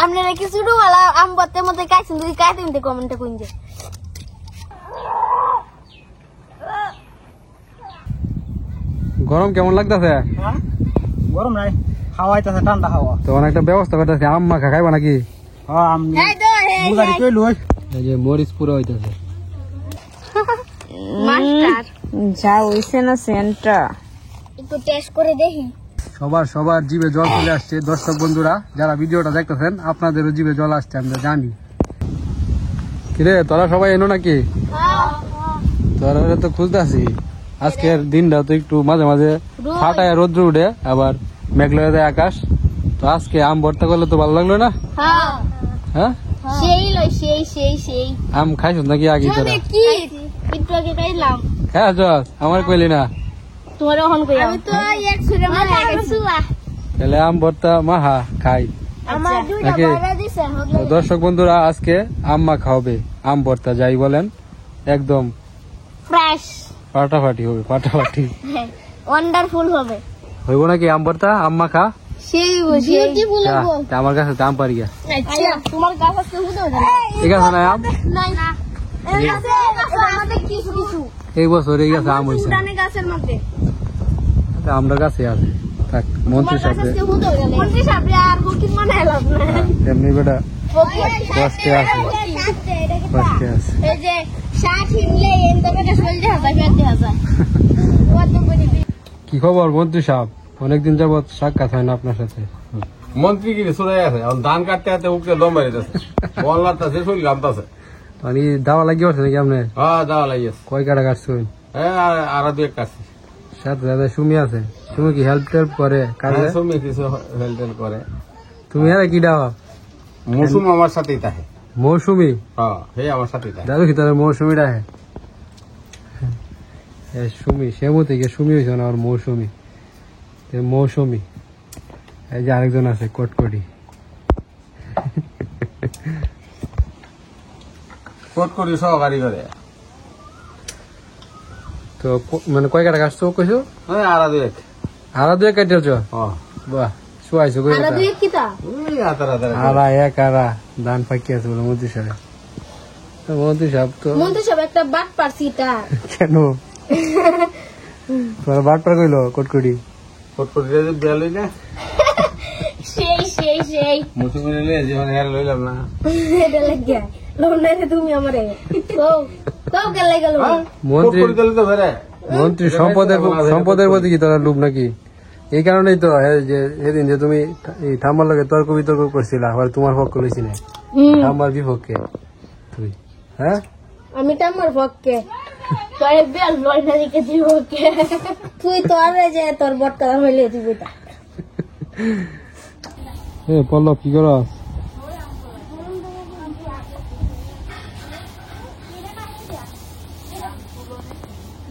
আপনারা কি শুরু वाला আম বতে মতে কাইছেন তুই কাইতে দিতে কমেন্টে কইন যে গরম কেমন লাগতাছে? হ্যাঁ গরম নাই, হাওয়া আইতাছে, ঠান্ডা হাওয়া। তো একটা ব্যবস্থা করতেছে, আম মাখা খাইবা নাকি? হ্যাঁ আম বুঝারি কই লই। এই যে মরিচ পুরো হইতাছে মাস্টার যা হইছে না সেন্টটা একটু টেস্ট করে দেখি। সবার জিভে জল চলে আসছে। দর্শক বন্ধুরা যারা ভিডিওটা দেখতেছেন আপনাদেরও জিভে জল আসছে, আমরা জানি। কিরে তোরা সবাই এনো নাকি? তোরা তো খুঁজতেছি। আজকের দিনটা তো একটু মাঝে মাঝে ফাটায় রোদ্র উঠে, আবার মেঘলা হয়ে যায় আকাশ। তো আজকে আম ভর্তা করলে তো ভালো লাগলো না? হ্যাঁ সেই লই সেই আম খাইছ নাকি আগে? তোরা কি একটু আগে খাইলাম। খাইছ? আমার কইলি না। তোমার ওহন কই আমি তো এক ছুরে মারা গেছি। তাহলে আম ভর্তা মাহা খাই আমার দুইটা নাকি? বড় দিছে তো দর্শক বন্ধুরা আজকে আম মাখা হবে, আম ভর্তা যাই বলেন, একদম ফ্রেশ ফাটাফাটি হবে, ফাটাফাটি ওয়ান্ডারফুল হবে। হইব নাকি আম ভর্তা আম মাখা? সেই বিউটিফুল হবে। তা আমার কাছে তো আম পারি গা। আচ্ছা তোমার গাছ আছে হুদো না? ঠিক আছে না আম? নাই না এই গাছে আমাদের কিছু এই বছর এই গাছে আম হইছে, দানে গাছের মধ্যে তা আমরা কাছে আছে। থাক মন্ত্রী সাহেব মন্ত্রী সাহেব আর হুকিন মনে এলাম না এমনি বেটা কষ্টে আছে, কষ্টে আছে। এই যে 60 হিমলে এন্ডবে কে চল যায় হাজার কত বড়ি। কি খবর মন্ত্রী সাহেব? অনেকদিন যাবত সাক্ষাৎ হয় না আপনার সাথে। মন্ত্রী কি চলে আছে, ধান কাটতে কাটতে উঠতে দম বেরিয়েছে, বললাতে শরীর ঘামতাছে। মানে দাওয়া লাগিয়ে আছে নাকি আপনি? হ্যাঁ যাওয়া লাগিয়েছে। কয় কাটা কাটছেন? আর দু এক কাছে সাথে সাথে সুমি আছে। সুমি কি হেল্প টেল্প করে কাজে? তুমি কিছু হেলটেল করে। তুমি আর কি দাও? মৌসুম আমার সাথেই থাকে। মৌসুমি? হ্যাঁ হে আমার সাথেই থাকে। দাদু কি তাহলে মৌসুমিটা হে? সুমি সেমু থেকে সুমি হয়েছে না, আর মৌসুমি মৌসুমি। এই যে আরেকজন আছে কটকটি। কোট করি সহকারী করে। তো মানে কয় কাটা কাটছো কইছো? হ্যাঁ আর দু এক। আর দুই কাটিয়েছ? হ্যাঁ বাহ শুয়াইছো কই? আর দুই কিটা ওই আতারা আতারা আরা এক আরা ধান পাকি আছে বলে মন্ত্রী সাহেব। তো মন্ত্রী সাহেব তো মন্ত্রী সাহেব একটা বাট পারছিটা কেন তোমার বাটপার কইলো কটকটি? কোট করি বেলই না সেই মৌসুম নিলে জীবন হের লইলাম না। এটা লাগিয়া লোনে তুমি আমারে তো গেলে গেল কোট মন্ত্রী করি দিলে তো বেরে। মন্ত্রী সম্পদের প্রতি কি তোরা লোভ নাকি? এই কারণেই তো যে সেদিন যে তুমি এই ঠাম্মার লগে তর্ক বিতর্ক করছিলা, হয়তো তোমার পক্ষ লইছি না, ঠাম্মার বিপক্ষে তুই। হ্যাঁ আমি তো আমার পক্ষে তোর বেল লয় না দিকে দিব কে তুই তো আরে যে তোর বটকা হইলে দিবি তা। এ পল্লব কি করস?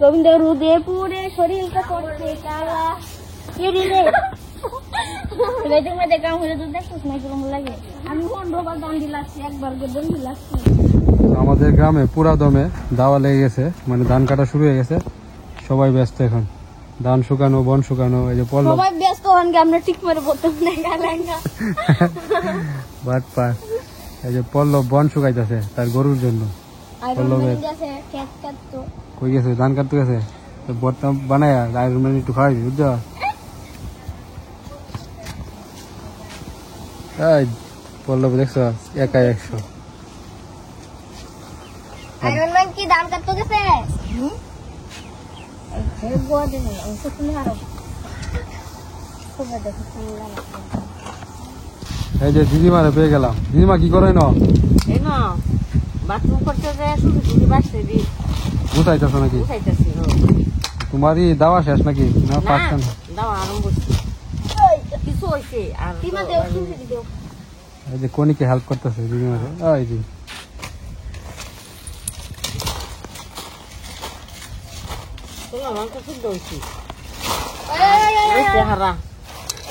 গোবিন্দ রুদে পুরে শরীরটা করছে কালা এরি রে লেজে মধ্যে কাম হলে তো দেখছিস না কেমন লাগে। আমি অন্যবার দান দিলাছি একবার গদন দিলাছি। আমাদের গ্রামে পুরা দমে দাওয়া লেগে গেছে, মানে ধান কাটা শুরু হয়ে গেছে। সবাই ব্যস্ত এখন, ধান শুকানো বন শুকানো। এই যে পল্লব সবাই ব্যস্ত হন গে, আমরা ঠিক করে বলতে না গালাঙ্গা বাট পার। এই যে পল্লব বন শুকাইতেছে তার গরুর জন্য। আয়রন ম্যান গেছে খেত কাটতো কই গেছে? ধান কাটতে গেছে। তো বর্তা বানায় আয়রন ম্যান একটু খাওয়াই বুঝছ? এই পল্লব দেখছো একাই 100। আয়রন ম্যান কি দাম কাটতো গেছে এই গোদে না ও শুনে আরো খুব দেখো কেমন লাগে। এই যে দিদিমারে পেয়ে গেলাম। দিদিমা কি করে না? এই না বাথরুম করতে যায় শুধু বাসতে দি গুছাইতেছ নাকি? উঠাইতেছি। তোমারই দাওয়া শেষ নাকি না? পাঁচখান দাও আরম্ভ করছি, কিছু হয়েছে আর কিমা দেও শুনছি দেও এই যে কোনিকে হেল্প করতেছে দিদিমারে। এই যে তোমার আমার কাছে দইছি এই চেহারা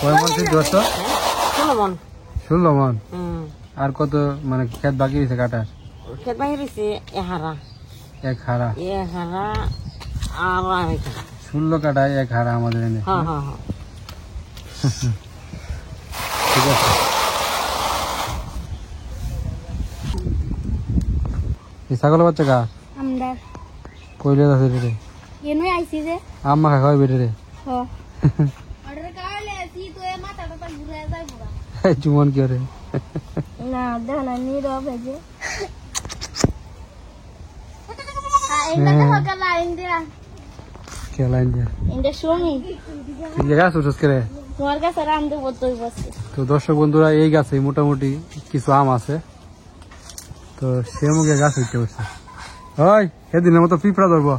কয় মন সিদ্ধ হচ্ছে? 16 মন। 16 মন। আর কত মানে ক্ষেত বাকি রয়েছে কাটার? খেত বাহিরেছে এহারা এক হারা। আর আরেকটা 16 কাটায় এক হারা আমাদের এনে। হ্যাঁ হ্যাঁ ঠিক আছে। এই ছাগলের বাচ্চা কার আমরা কইলে আছে রে এনে আইছি যে আম্মা খাওয়াই বেটে রে হ অর্ডার কালে সি তো এ মাথাটা ঘুরে যায় পুরা জুমন কি রে না দেখো না নীরব ভেজে ইন্ডিয়া দেখো কালা ইন্ডিয়া খেলা ইন্ডিয়া ইন্ডিয়া শুনি ঠিক জায়গা সুসস করে তোমার কাছে রাম দেবো তুই বসে তো দর্শক বন্ধুরা এই গাছে মোটামুটি কিছু আম আছে তো সে মুখে গাছ হইতে হচ্ছে ওই এদিনের মতো পিঁপড়া ধরবো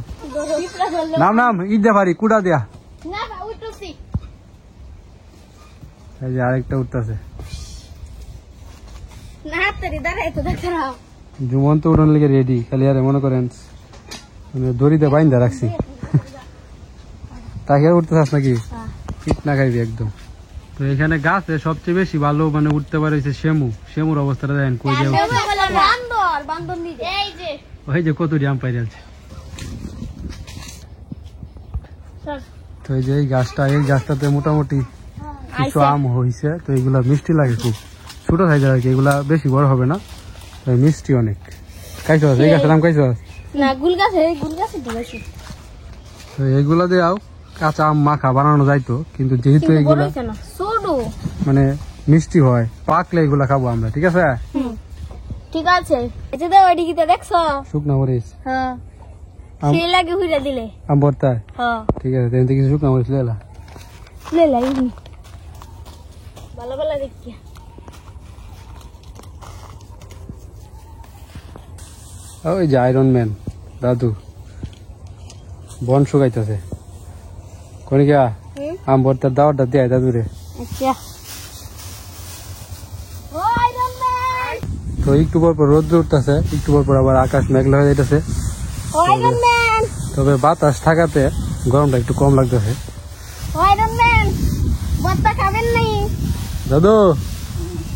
নাম নাম ইদা পারি কুড়া দিয়া না উঠছি এই যে আরেকটা উঠতেছে না তারি দাঁড়াই তো দেখাও জুমন তো উড়ন লেগে রেডি খালি আরে মনে করেন মানে দড়িতে বাইন্দা রাখছি তাকে উঠতে চাস নাকি পিট না খাইবি একদম তো এখানে গাছে সবচেয়ে বেশি ভালো মানে উঠতে পারে হচ্ছে সেমুর অবস্থাটা দেখেন কই যে বান্দর বান্দর নিতে এই যে ওই যে কত আম পাই যাচ্ছে তো এই যে এই গাছটাতে মোটামুটি কিছু আম হয়েছে তো এগুলা মিষ্টি লাগে খুব ছোট সাইজের আর কি এগুলা বেশি বড় হবে না তো মিষ্টি অনেক খাইছ এই গাছের আম খাইছ না গুল গাছে দিয়েছি তো এইগুলা দিয়েও কাঁচা আম মাখা বানানো যাইতো কিন্তু যেহেতু এগুলা ছোটো মানে মিষ্টি হয় পাকলে এগুলা খাবো আমরা ঠিক আছে ঠিক আছে এটা তো ওই দিকে দেখছো শুকনা মরিচ হ্যাঁ আম- সেই লাগে হুইরা দিলে আম ভর্তা হ্যাঁ ঠিক আছে তেমনি কিছু শুকনা মরিচ লেলা লে লাগি ভালো ভালো দেখি ওই যে আয়রন ম্যান দাদু বন শুকাইতেছে কনিকা আম ভর্তার দাওয়াটা দেয় দাদুরে আচ্ছা তো একটু পর পর রোদ্র উঠতেছে একটু পর পর আবার আকাশ মেঘলা হয়ে যাইতেছে আয়রন ম্যান তবে বাতাস থাকাতে গরমটা একটু কম লাগতেছে আয়রন ম্যান বত্তা খাবেন নাই দাদু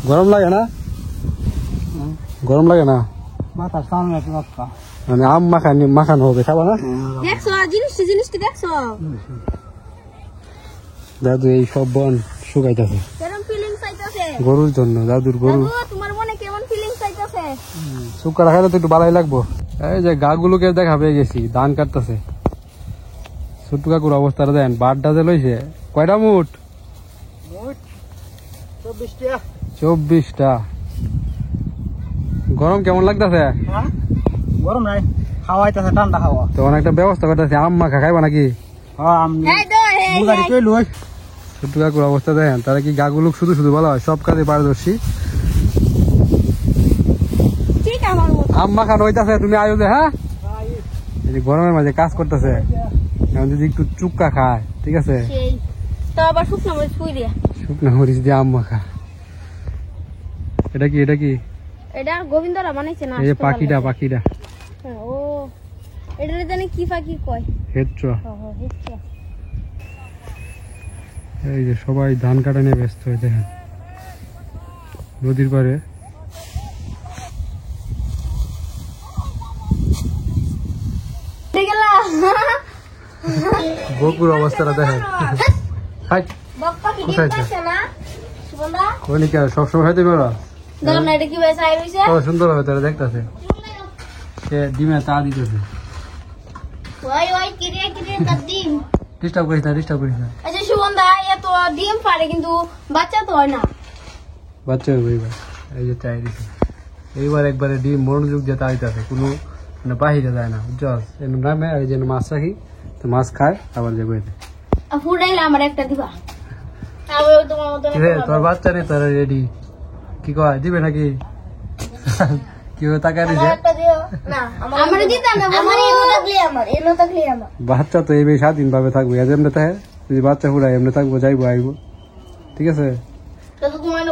গরম লাগে না গরম লাগে না মাথার সামনে একটা রাস্তা মানে আম মাখানো হবে খাবা না দেখছো জিনিসটি দেখছো দাদু এই সব বন শুকাইতেছে কেমন ফিলিংস আইতাছে গরুর জন্য দাদুর গরু দাদু তোমার মনে কেমন ফিলিংস আইতাছে শুকা রাখালে তো একটু ভালোই লাগবো এই যে গাগুলোকে দেখা পেয়ে গেছি ধান কাটতেছে ছোট্ট কাকুর অবস্থাটা দেন বারটা যে লইছে কয়টা মুট 24টা গরম কেমন লাগতেছে হ্যাঁ গরম নাই হাওয়া আইতাছে ঠান্ডা হাওয়া তো অনেকটা ব্যবস্থা করতেছে আম মাখা খাইবা নাকি হ্যাঁ আমি এই তো বুগাড়ি কই লই ছোট্ট কাকুর অবস্থা দেখেন তারা কি গাগুলো শুধু শুধু বলা হয় সব কাজে পারদর্শী ঠিক আমার মতো আম মাখানো হইতাছে তুমি আয়ো যে হ্যাঁ এই যে গরমের মাঝে কাজ করতেছে এখন যদি একটু চুক্কা খায় ঠিক আছে সেই তো আবার শুকনো মরিচ ছুঁই দিয়া শুকনো মরিচ দিয়ে আম মাখা এটা কি এটা গোবিন্দরা বানাইছে না এই যে পাখিটা ও এটা জানি কি পাখি কয় হেড্রা হিচ্ছা এই যে সবাই ধান কাটা নিয়ে ব্যস্ত হয়ে দেখেন নদীর পারে ঠিক গেল বকুর অবস্থাটা দেখেন হাই বক্কা কি কোথায় দিন পাচ্ছে না সুগন্ধা কনিকা সবসময় খাইতে পারো দেখো না এটা কি ভাই সাই হইছে কত সুন্দর হবে তারা দেখতেছে সে ডিমে তা দিতেছে ওই কিরে কদ্দিন ডিস্টার্ব করিস না আচ্ছা সুগন্ধা এ তো ডিম পারে কিন্তু বাচ্চা তো হয় না বাচ্চা হবে এইবার এই যে চাই দিছে এইবার একবারে ডিম মনোযোগ দিয়ে তাড়িতেছে কোনো মানে বাহিরে যায় না বুঝছো এর নামে এই যে মাছ রাখি তো মাছ খায় আবার যাবো এতে ফুটাইলে আমার একটা দিবা আমি তোমার মতো তোর বাচ্চা নেই তোর রেডি কি কয় দিবে নাকি কি তাকায় দিছে একটা দিও না আমার দিতা না আমার এনো থাকলে আমার বাচ্চা তো এই বেশ স্বাধীন ভাবে থাকবে এমনি তাহে যদি বাচ্চা ফুরাই এমনি থাকবো যাইবো আইবো ঠিক আছে তো তোমার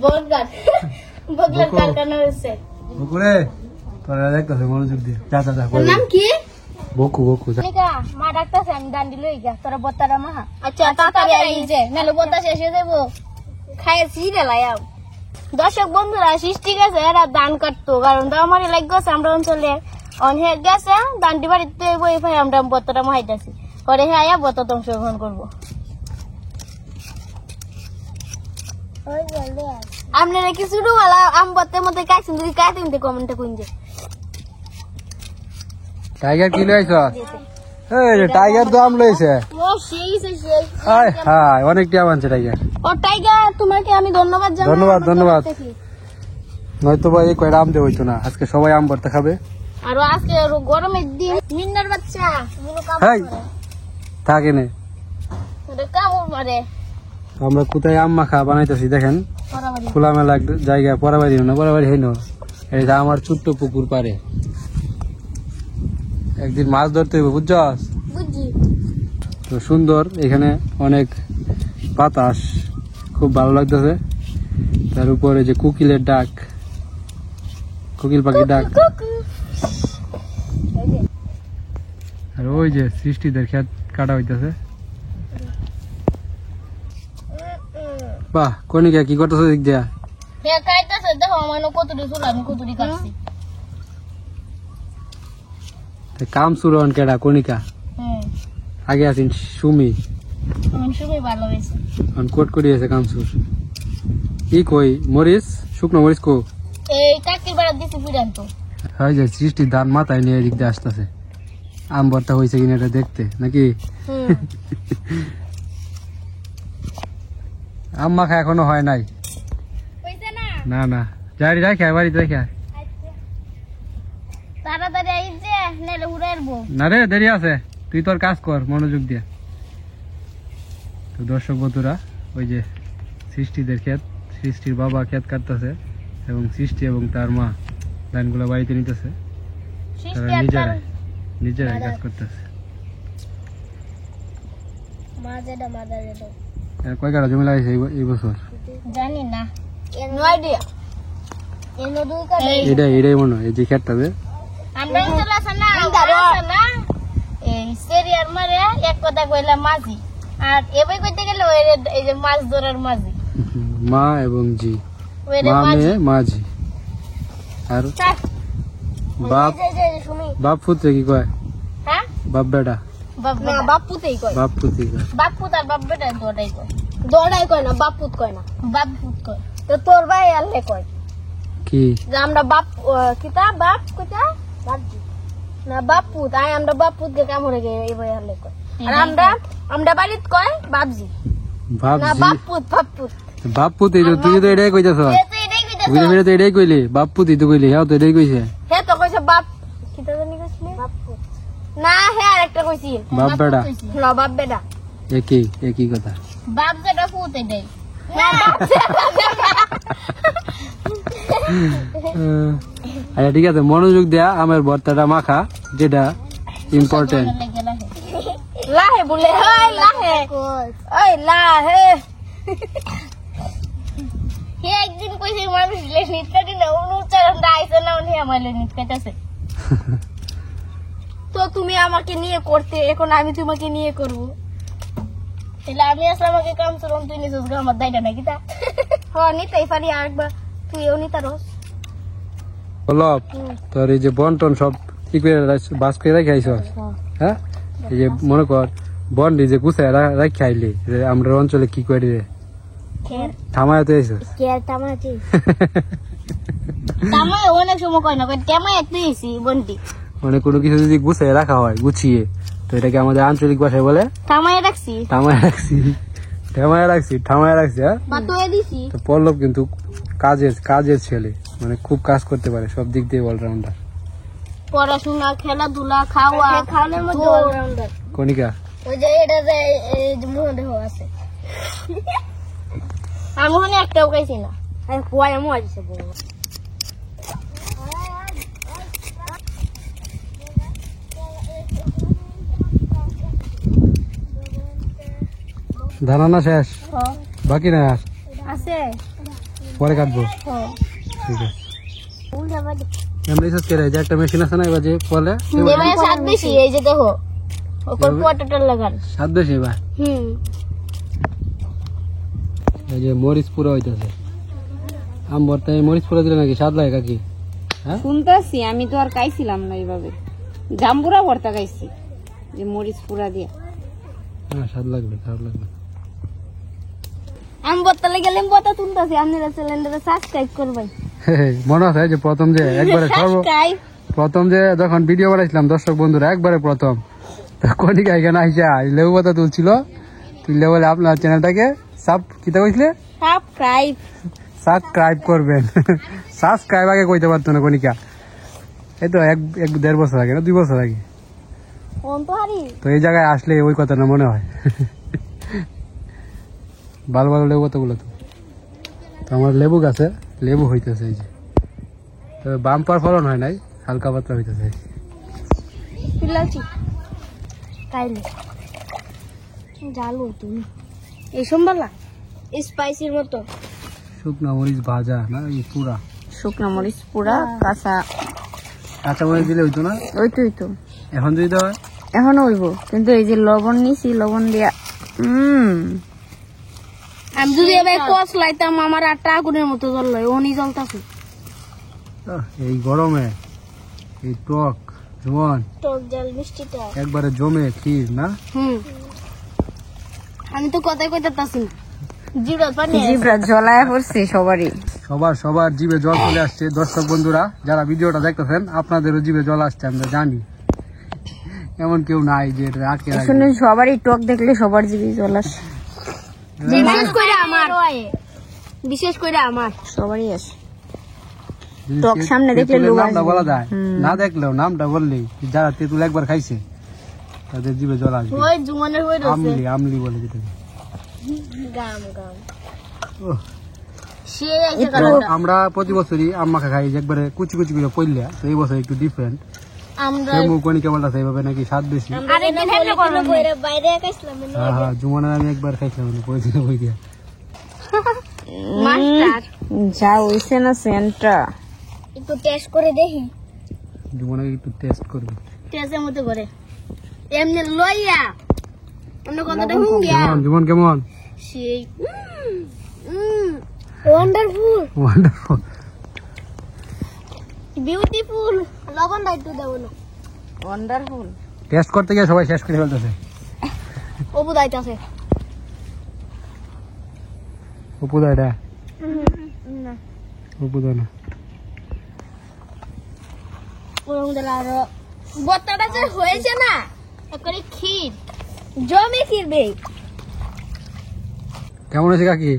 বগলার কারখানা হয়েছে বকুরে তোরা দেখতেছে মনোযোগ দিয়ে যা নাম কি বকু যা নিকা মা ডাকতেছে আমি দান্ডি লই গিয়া তোরা বত্তারা মা আচ্ছা তাড়াতাড়ি আই যে নালে বত্তা শেষ হয়ে যাবো খাইছি রে লাইয়াও দর্শক বন্ধুরা সৃষ্টি গেছে এরা ধান কাটতো কারণ তো আমারই লাগ গেছে আমরা অঞ্চলে অনেক গেছে দান্ডি বাড়িতে বই ভাই আমরা বত্তাটা মাইতাছি পরে হ্যাঁ আয়া বত্তা অংশগ্রহণ করবো আপনারা কি শুরু হলা আম বত্তের মধ্যে কাইছেন যদি কাইতে কমেন্টে কইন যে টাইগার কি লইছ? এই যে টাইগার তো আম লইছে। ও সেই সেই হাই হাই অনেক টিয়া বানছে টাইগার। ও টাইগার তোমাকে আমি ধন্যবাদ জানাই। ধন্যবাদ ধন্যবাদ। নয়তো ভাই কয়টা আম দিয়ে হইতো না, আজকে সবাই আম ভর্তা খাবে। আর আজকে গরমের দিন মিন্নার বাচ্চা গুলো হাই থাকে নে। কামড় মারে। আমরা কোথায় আম মাখা বানাইতেছি দেখেন, বরাবরই। খোলামেলা জায়গা, পরাবাড়ি না পরাবাড়ি হইন, এটা আমার ছোট্ট পুকুর পারে। একদিন মাছ ধরতে হইব বুঝছস? বুঝছি। তো সুন্দর, এখানে অনেক বাতাস, খুব ভালো লাগতেছে। তার উপরে যে কোকিলের ডাক, কোকিল পাখির ডাক, আর ওই যে সৃষ্টিদের খেত কাটা হইতেছে। বাহ কনিকা কি করতেছ দিক দিয়া? হ্যাঁ খাইতেছে, দেখো আমার কতটি চুল আমি কতটি কাটছি। কাম শুরু হন কেডা? কনিকা হুম, আগে আছেন সুমি, আমার খুবই ভালো হয়েছে। কোট করিয়েছে কাম শুর। ই কই মরিচ, শুকনো মরিচ কো? এই কাকির বেড়া দিছি ফিরান্ত। হয় যে সৃষ্টির ধান মাথায় নিয়ে এদিক দিয়ে আসতেছে। আম ভর্তা হয়েছে কিনা এটা দেখতে নাকি? হুম, আম মাখা এখনো হয় নাই। হইছে না? না না, যাই রাখে বাড়িতে রেখে। তাড়াতাড়ি আইছে নালে উড়ে আসবো। না রে দেরি আছে, তুই তোর কাজ কর মনোযোগ দিয়ে। তো দর্শক বন্ধুরা, ওই যে সৃষ্টিদের ক্ষেত, সৃষ্টির বাবা ক্ষেত কাটতেছে এবং সৃষ্টি এবং তার মা ধানগুলো বাড়িতে নিতেছে। তারা নিজেরাই নিজেরাই কাজ করতেছে। কয় কাটা জমি লাগাইছে এই বছর? জানি না, নো আইডিয়া। এনো দুই কাটা। এটাই মনে হয় এই যে ক্ষেতটাতে। আমরা চলে আসা না, আছে না এই সেরিয়ার মারে এক কথা কইলা মাঝি, আর এবাই কইতে গেলে ওই এই যে মাছ ধরার মাঝি, মা এবং জি, ওই রে মা মাঝি। মেয়ে মাঝি। আর চাপ। বাপ এই যে শুনি। বাপ পুত্রে কি কয়? হ্যাঁ, বাপ বেটা? না বাপুতেই কয়। বাপ পুত্রি কয়। বাপুত আর বাপ বেটা দড়াই কয়। দড়াই কয় না, বাপুত কয় না, বাপুত কয়। তো তোর ভাই আল্লে কয় কি যে আমরা বাপ কিতা বাপ কইতা বাপজি না বাপুত, আই আমরা বাপুত গে কামড়ে গে এই ভাই আল্লে কয়। আর আমরা বাড়িত কয় বাপজি বাপ না জি? বাপুত বাপুত। বাপ পুত্রি তো তুই তো এটাই কইতেছ। এ তো এটাই কইতাছ। ঘুরে ফিরে তো এটাই কইলি, বাপ পুত্রি তো কইলি, হ্যাঁ তো এটাই কইছে। হে তো কইছে বাপ কিতা জানি কইছিলি বাপুত না, হে আরেকটা কইছি বাপ বেটা না বাপ বেটা। একই কথা। বাপ যেটা পুত এটাই। আচ্ছা ঠিক আছে, মনোযোগ দেয়া আমার ভর্তাটা মাখা, যেটা ইম্পর্টেন্ট। লাহে বলে ওই লাহে ওই লাহে। হে একদিন কইছে মানুষ লে নিতে না উচ্চারণটা আইছে না, উনি আমারে নিতেছে। তো তুমি আমাকে নিয়ে করতে, এখন আমি তোমাকে নিয়ে করব। তাহলে আমি আসলে আমাকে কাম করুন, তুই নিছিস আমার দায়টা নাকি তা? হ্যাঁ নিতেই পারি, আরেকবার তুইও নিতে রস। বলো তোর এই যে বন্টন সব কি করে বাস করে রেখে আইস? হ্যাঁ এই যে মনে কর বন্ডি যে গুছায় রাখি আইলি, আমরা অঞ্চলে কি করে রে থামায় তো আইস? তামায় অনেক সময় কয় না, কয় তামায় তুইছি বন্টি। মানে কোনো কিছু যদি গুছায় রাখা হয় গুছিয়ে, তো এটাকে আমাদের আঞ্চলিক ভাষায় বলে তামায় রাখছি, থামায় রাখছি, থামায় রাখছি। হ্যাঁ বা তোয়ে দিছি। তো পল্লব কিন্তু কাজের ছেলে, মানে খুব কাজ করতে পারে, সব দিক দিয়ে অলরাউন্ডার। পড়াশোনা, খেলাধুলা, খাওয়া, খাওয়ানোর মধ্যে অলরাউন্ডার। কনিকা ওই যে এটা যে এই যে মুহ দেহ আছে, আমি মনে একটাও খাইছি না। আমি খোয়াই আমি আইছে বড়। ধানানা শেষ, বাকি না আর আছে পরে কাটবো। ঠিক আছে, এমনি সব কেটে যে একটা মেশিন আছে না, এবার যে ফলে এবারে স্বাদ বেশি, এই যে দেখো ওপর পটাটা লাগান স্বাদ বেশি। এবার এই যে মরিচ পুরো হইতেছে আম ভর্তা, মরিচ পুরো দিলে নাকি স্বাদ লাগে কাকি? হ্যাঁ শুনতেছি, আমি তো আর খাইছিলাম না এইভাবে, জাম্বুরা ভর্তা খাইছি যে মরিচ পুরা দিয়ে। হ্যাঁ স্বাদ লাগবে, খারাপ লাগবে। আমি বর্তালে গেলে বর্তা তুলতেছি, আপনারা চ্যানেলটা সাবস্ক্রাইব করবেন। মনে আছে যে প্রথম যে একবারে প্রথম যে যখন ভিডিও বানাইছিলাম দর্শক বন্ধুরা একবারে প্রথম কনিকা এখানে আইসা লেবু পাতা তুলছিল তুললে বলে আপনার চ্যানেলটাকে কিতা কইছিলে সাবস্ক্রাইব করবেন সাবস্ক্রাইব আগে কইতে পারতো না কনিকা এই তো এক দেড় বছর আগে না 2 বছর আগে তো এই জায়গায় আসলে ওই কথাটা মনে হয় ভালো ভালো লেবু কতগুলো তো আমার লেবু গাছে লেবু হইতেছে এই যে তবে বাম্পার ফলন হয় নাই হালকা পাতলা হইতেছে এই সম্বালা স্পাইসির মতো শুকনো মরিচ ভাজা না এই পুরা শুকনো মরিচ পুরা কাঁচা মরিচ দিলে হইতো না ওই তো এখন যদি দেওয়া হয় এখনো হইব কিন্তু এই যে লবণ নিছি লবণ দিয়া আমি যদি এবার কস লাইতাম আমার আটটা আগুনের মতো জ্বলল ওনি জ্বলতাছে এই গরমে এই টক জোয়ান টক জল মিষ্টিটা একবারে জমে ক্ষীর না আমি তো কথাই কইতাছি না জিরা পানি জিব্রা জ্বলায় পড়ছে সবারই সবার জিভে জল চলে আসছে দর্শক বন্ধুরা যারা ভিডিওটা দেখতেছেন আপনাদেরও জিভে জল আসছে আমরা জানি এমন কেউ নাই যে এটা আটকে রাখবে শুনে সবারই টক দেখলে সবার জিভে জল আসে বিশেষ করে আমার সবারই আসে টক সামনে দেখলে লোক নামটা বলা যায় না দেখলেও নামটা বললেই যারা তেঁতুল একবার খাইছে তাদের জিভে জল আসবে ওই জুমানের হই রইছে আমলি বলে যেটাকে গাম ওহ, সে আইছে কালারটা আমরা প্রতি বছরই আম্মাখা খাই যে একবারে কুচি কুচি করে পইলা তো এই বছর একটু ডিফারেন্ট আমরা কোনি কেমন আছে এইভাবে নাকি স্বাদ বেশি আরেকদিন হেলে করব বাইরে খাইছিলাম হ্যাঁ জুমানের আমি একবার খাইছিলাম পয়সা বই দিয়া মাস্টার যা হইছে না সেন্টটা একটু টেস্ট করে দেখি জুমানকে একটু টেস্ট করবে টেস্টের মতো করে এমনি লইয়া অন্য কথাটা হুঙ্গিয়া জুমান কেমন সেই ওয়ান্ডারফুল ওয়ান্ডারফুল বিউটিফুল লবণ দাইতে দেব না ওয়ান্ডারফুল টেস্ট করতে গিয়ে সবাই শেষ করে ফেলতেছে ওপু দাইতাছে উপদা এটা না উপদা না ওরম দিলা আর বত্তাটা যে হয়েছে না একবারে ক্ষীর জমে ক্ষীর বে কেমন আছে কাকি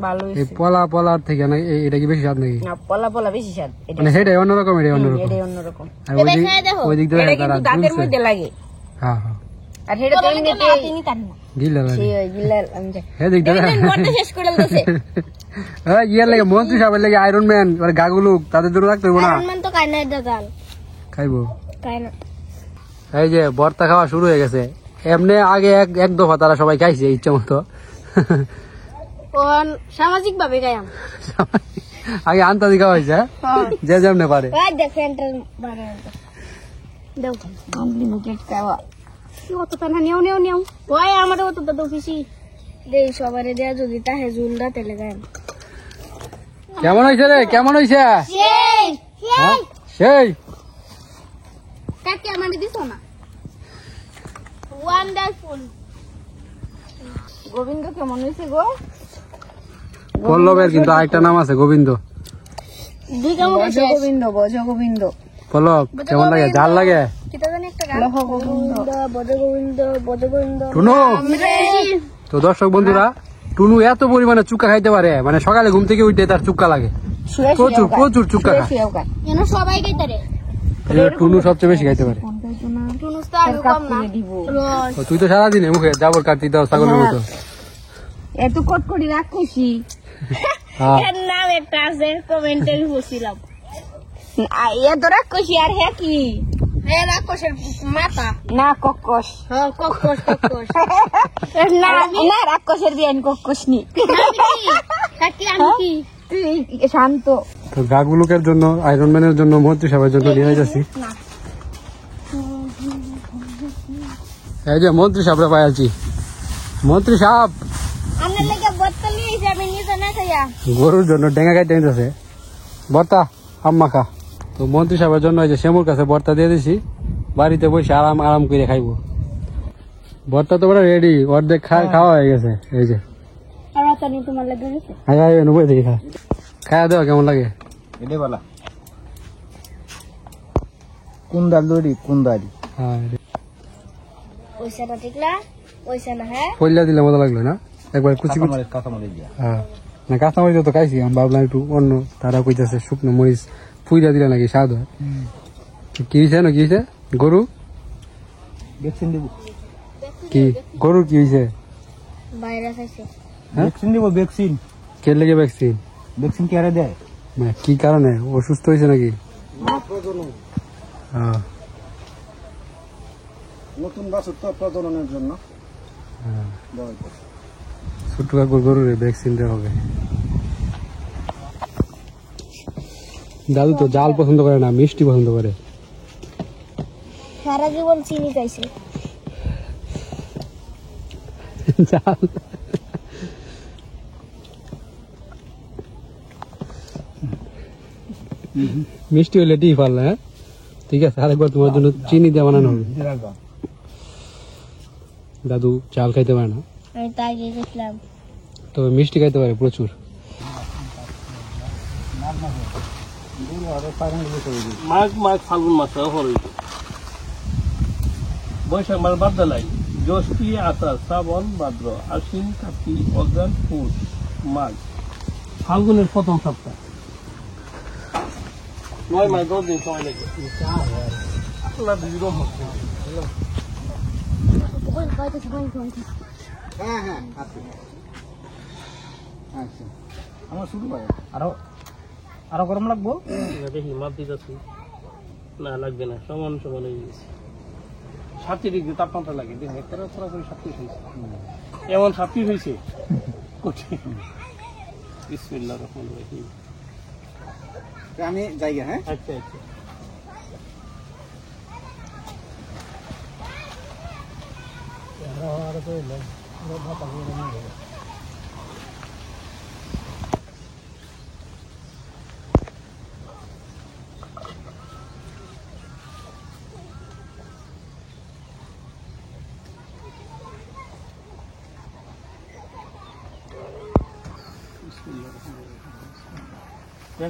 ভালো এই হইছে পলার থেকে না এটা কি বেশি স্বাদ নাকি না পলা বেশি স্বাদ এটা মানে সেটাই অন্যরকম এটাই অন্যরকম এটাই অন্যরকম আর ওই দিক খাইয়া দেখো। ওই দিক দিয়ে এটা তারা কিন্তু দাঁতের ঝুলছে। মধ্যে লাগে হ্যাঁ হ্যাঁ আর সেটা তো এমনিতে তিনি কাটনা গিলা লাগে সেই গিলাল আমি যাই হ্যাঁ দিক দিয়ে মনটা শেষ করে দিতেছে হ্যাঁ ইয়ার লাগে মন্ত্রী সাহেবের লাগে আয়রন ম্যান আর গাগুলুক তাদের জন্য রাখতে হইব না মান তো কাই না দাদাল খাইবো কাই না এই যে ভর্তা খাওয়া শুরু হয়ে গেছে এমনি আগে এক দফা তারা সবাই খাইছে ইচ্ছা মতো কোন সামাজিক ভাবে গায়াম আগে আন্তাজি খাওয়া হয়েছে যে যেমনে পারে ওই দেখ সেন্টার বারে দাও আনলিমিটেড খাওয়া কি অত টানা নেও ওই আমার অত দাদা খুশি দেই সবারে দেয়া যদি তাহে জুলদা তেলে গায়াম কেমন হয়েছে রে কেমন হয়েছে সেই হ্যাঁ? সেই কাকে আমারে দিছো না ওয়ান্ডারফুল গোবিন্দ কেমন হয়েছে গো পল্লবের কিন্তু আরেকটা নাম আছে গোবিন্দ দুই কামড় শেষ বজ গোবিন্দ পল্লব কেমন লাগে জাল লাগে কিটা জানি একটা গান লহ গোবিন্দ বজ গোবিন্দ টুনু তো দর্শক বন্ধুরা টুনু এত পরিমাণে চুক্কা খাইতে পারে মানে সকালে ঘুম থেকে উঠে তার চুক্কা লাগে প্রচুর চুক্কা খায় কেন সবাই গাইতারে এই যে টুনু সবচেয়ে বেশি খাইতে পারে টুনুস তো আগে কম না রস তো তুই তো সারাদিন মুখে জাবর কাটতি দাও ছাগলের মতো এত কটকটি রাক্ষসী হ্যাঁ এর নাম একটা আছে কমেন্টে বলছিলাম এত রাক্ষসী আর হ্যাঁ কি এর রাক্ষসের মাথা না কক্কস হ্যাঁ কক্কস না না রাক্ষসের বিয়ান কক্কস নি কাকি আমি কি তুই শান্ত তো গাগুলুকের জন্য আয়রন ম্যানের জন্য মন্ত্রী সাহেবের জন্য নিয়ে যাচ্ছি এই যে মন্ত্রী সাহেবরা পাই আছি মন্ত্রী সাহেব আমার লাগে বোতল নিয়েছে আমি নিতে না খাইয়া গরুর জন্য ডেঙ্গা খাইতে নিতেছে বর্তা আম্মা খা তো মন্ত্রী সাহেবের জন্য এই যে শ্যামুর কাছে বর্তা দিয়ে দিছি বাড়িতে বসে আরাম করে খাইবো বর্তা তো বড় রেডি অর্ধেক খাওয়া হয়ে গেছে এই যে আর তো নি তোমার লাগে গেছে নব্বই থেকে খাওয়া দেওয়া কেমন লাগে এটাই বলা কুন্দাল দড়ি কুন্দাল হ্যাঁ ওইসা না টিকলা ওইসা না হ্যাঁ পয়লা দিলে মজা লাগলো না একবার কুচি কুচি কাঁচামরিচ দিয়া হ্যাঁ না কাঁচামরিচ তো খাইছি আমি ভাবলাম একটু অন্য তারা কইতাছে শুকনো মরিচ ফুইরা দিলে নাকি স্বাদ হয় কি হয়েছে না কি হয়েছে গরু ভ্যাকসিন দিব কি গরুর কি হয়েছে ভাইরাস আছে হ্যাঁ? ভ্যাকসিন দিব ভ্যাকসিন কে লেগে ভ্যাকসিন ভ্যাকসিন কে আরে দেয় মানে কি কারণে অসুস্থ হয়েছে নাকি হ্যাঁ নতুন বাছুর তো প্রজননের জন্য ছোট্ট কাকুর গরুর ভ্যাকসিন দেওয়া হবে দাদু তো জাল পছন্দ করে না মিষ্টি পছন্দ করে সারা জীবন চিনি খাইছে জাল মিষ্টি হইলে টি পারলে হ্যাঁ ঠিক আছে আরেকবার তোমার জন্য চিনি দিয়ে বানানো হবে দাদু চাল খাইতে পারে না আমি তাই গেছিলাম তবে মিষ্টি খাইতে পারে প্রচুর মাঘ মাঘ ফাল্গুন মাসে হল বৈশাখ মাস বাদ দিলাই জ্যৈষ্ঠী আষাঢ় শ্রাবণ ভাদ্র আশ্বিন কার্তিক অগ্রহায়ণ পৌষ মাঘ ফাল্গুনের প্রথম সপ্তাহ 9 মাস 10 দিন সময় লাগে আল্লাহ দিদির হচ্ছে আমার শুরু হয় আরো আরো গরম লাগবো দেখি মাপ দিতেছি না লাগবে না সমান সমান হয়ে গেছে 7 ডিগ্রি তাপমাত্রা লাগে দেখুন একটা সরাসরি 37 হয়েছে এমন 37 হয়েছে কঠিন বিসমিল্লাহির রহমানির রহিম আমি যাইগা হ্যাঁ আচ্ছা আচ্ছা বিসমিল্লাহির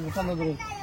রহমানির রহিম